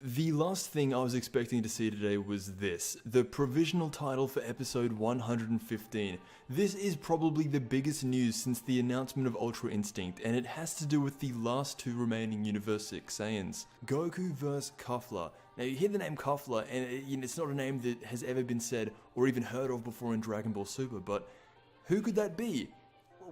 The last thing I was expecting to see today was this, the provisional title for episode 115. This is probably the biggest news since the announcement of Ultra Instinct, and it has to do with the last two remaining Universe 6 Saiyans, Goku vs Kufla. Now you hear the name Kufla, and it's not a name that has ever been said or even heard of before in Dragon Ball Super, but who could that be?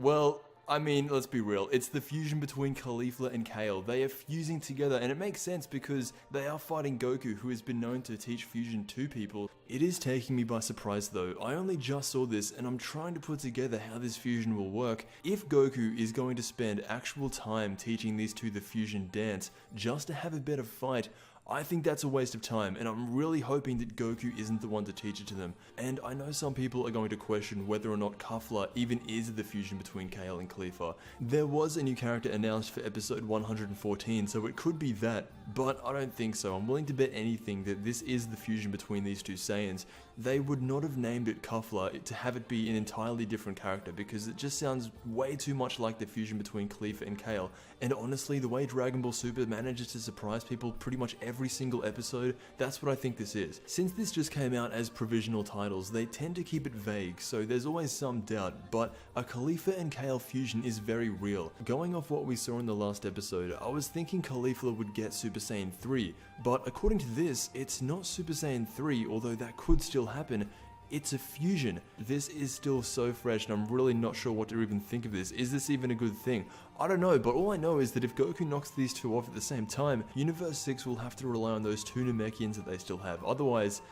Well, I mean, let's be real, it's the fusion between Caulifla and Kale. They are fusing together, and it makes sense because they are fighting Goku, who has been known to teach fusion to people. It is taking me by surprise though. I only just saw this, and I'm trying to put together how this fusion will work. If Goku is going to spend actual time teaching these two the fusion dance, just to have a better fight, I think that's a waste of time, and I'm really hoping that Goku isn't the one to teach it to them. And I know some people are going to question whether or not Kufla even is the fusion between Kale and Caulifla. There was a new character announced for episode 114, so it could be that, but I don't think so. I'm willing to bet anything that this is the fusion between these two Saiyans. They would not have named it Kufla to have it be an entirely different character, because it just sounds way too much like the fusion between Caulifla and Kale. And honestly, the way Dragon Ball Super manages to surprise people pretty much every single episode, that's what I think this is. Since this just came out as provisional titles, they tend to keep it vague, so there's always some doubt, but a Caulifla and Kale fusion is very real. Going off what we saw in the last episode, I was thinking Caulifla would get Super Saiyan 3, but according to this, it's not Super Saiyan 3, although that could still happen. It's a fusion. This is still so fresh, and I'm really not sure what to even think of this. Is this even a good thing? I don't know, but all I know is that if Goku knocks these two off at the same time, Universe 6 will have to rely on those two Namekians that they still have. Otherwise,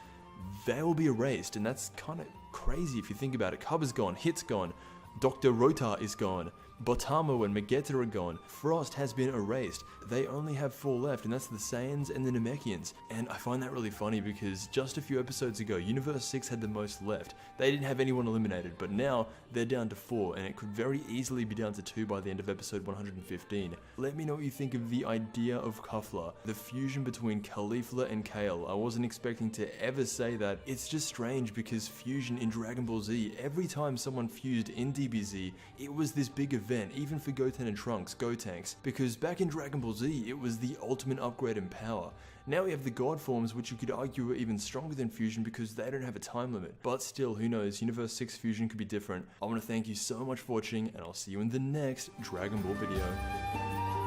they will be erased, and that's kind of crazy if you think about it. Cubba's gone, Hit's gone, Dr. Rota is gone, Botamo and Megeta are gone, Frost has been erased. They only have 4 left, and that's the Saiyans and the Namekians. And I find that really funny because just a few episodes ago, Universe 6 had the most left. They didn't have anyone eliminated, but now they're down to 4, and it could very easily be down to 2 by the end of episode 115. Let me know what you think of the idea of Kufla, the fusion between Caulifla and Kale. I wasn't expecting to ever say that. It's just strange because fusion in Dragon Ball Z, every time someone fused in DBZ, it was this big event, even for Goten and Trunks, Gotenks, because back in Dragon Ball Z, it was the ultimate upgrade in power. Now we have the God forms, which you could argue are even stronger than fusion because they don't have a time limit. But still, who knows, Universe 6 fusion could be different. I want to thank you so much for watching, and I'll see you in the next Dragon Ball video.